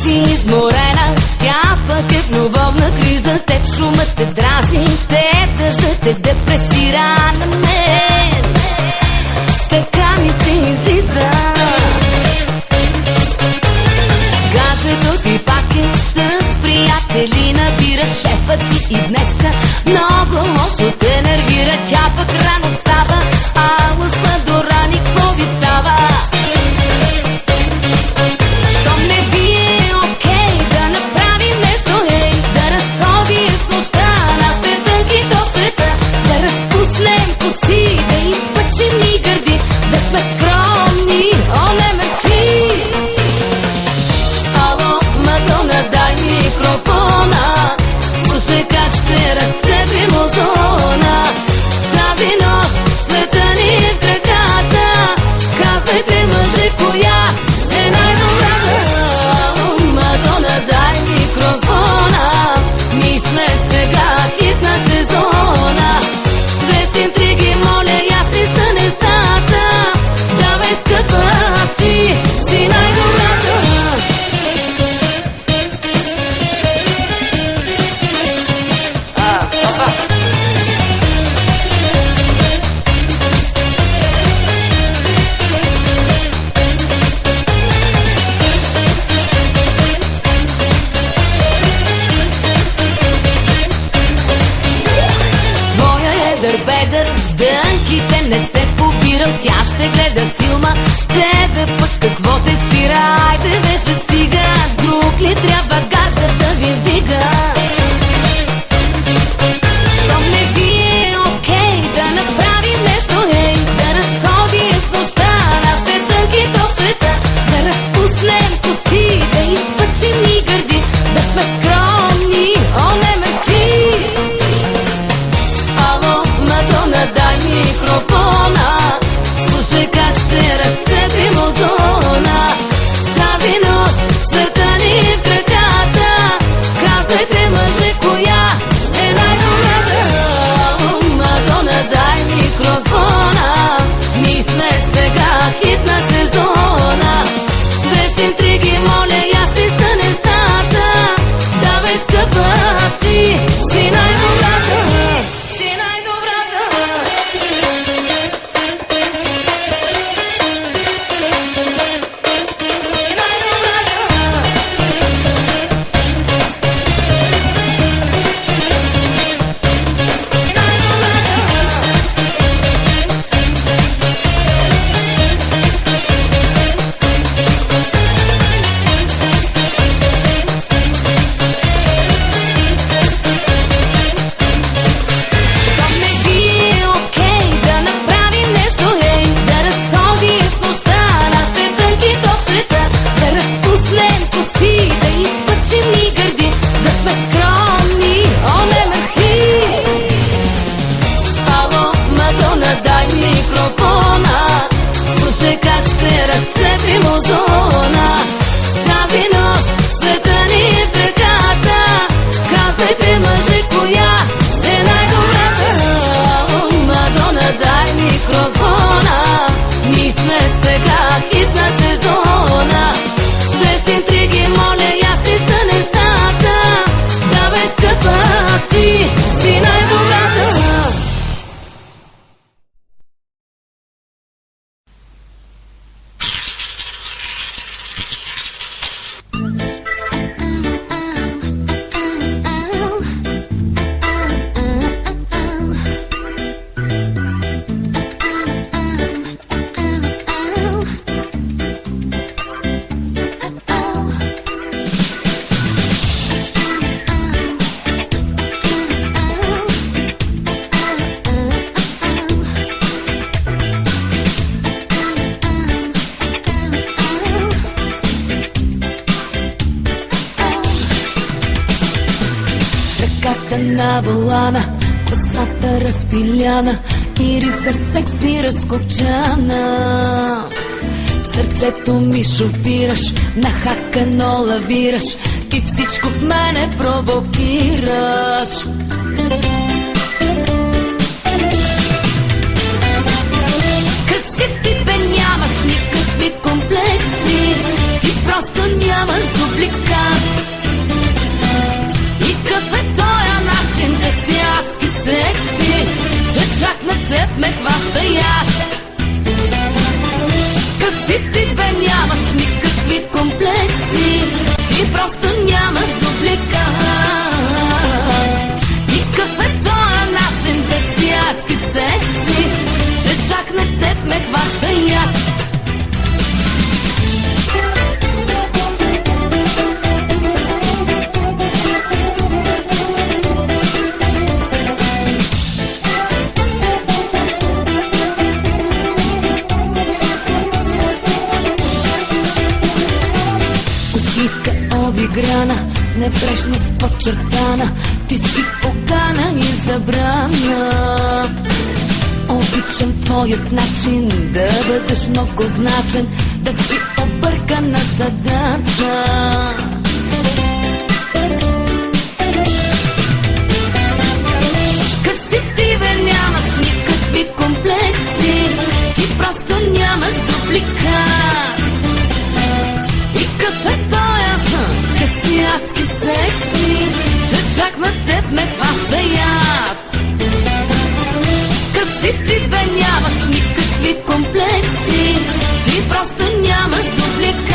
си изморена, тя пък е в любовна криза. Теб шумът те дразни, теб дъждът те депресира на мен. Така ми се излиза. Гаджето ти пак е с приятели, набира шефът ти и днеска много лошо те нервира. Тя пък рано става, а лъсна до рани, какво ви става? Щом не ви е окей да направим нещо, ей, да разходи в нощта нашите тънки топчета, да разпуснем коси, да изпъчим ни гърди, да сме скромни, о не мерси. Ало, Мадона, дай микрофона, слушай как ще разцепим озона. Тази нощ света ни е в краката, казвайте мъже, коя е най-добрата. Ало, Мадона, дай микрофона, ние сме сега хит на сезона. Без интриги, моля, ясни са нещата, давай скъпа, ти си най-добрата. Бедър, дънките не се побирал, тя ще гледа филма, тебе пък какво те спира? Айде вече стига, друг ли трябва гардата ви вдига? Щом не ви е окей да направим нещо, ей, да разходи в нощта нашите тънки топчета, да разпуснем коси, да изпъчим ни гърди, да сме скромни, о не мерси. Ало, Мадона, дай микрофона, слушай как ще разцепим озона. Тази нощ света ни е в краката, казвайте мъже, коя е най-добрата. Ало, Мадона, дай микрофона, ние сме сега хит на сезона. Без интриги, моля, ясни са нещата, давай скъпа, ти си най-добрата. Как ще разцепим озона. Тази нощ света ни е в краката, казвайте мъже, коя е най-добрата. Ало, Мадона, дай микрофона, ние сме сега хит на сезона. Без интриги, моля, ясни са нещата, давай скъпа, ти си най-добрата. На волана, косата разпиляна, ириса секси разкопчана. В сърцето ми шофираш, нахакано лавираш и всичко в мене провокираш. Къв си ти бе, нямаш никакви комплекси, ти просто нямаш дубликати. обиграна, непрешност подчертана, ти си покана и забрана. Обичам твоят начин да бъдеш много значен, да си объркана задача. Къв си ти, бе, нямаш никакви комплекси, ти просто нямаш дупликат. И къв е тоя, къв си адски секси, че чак на теб ме хваща яд. Къв си ти, бе, нямаш никакви комплекси, ти просто нямаш дупликат.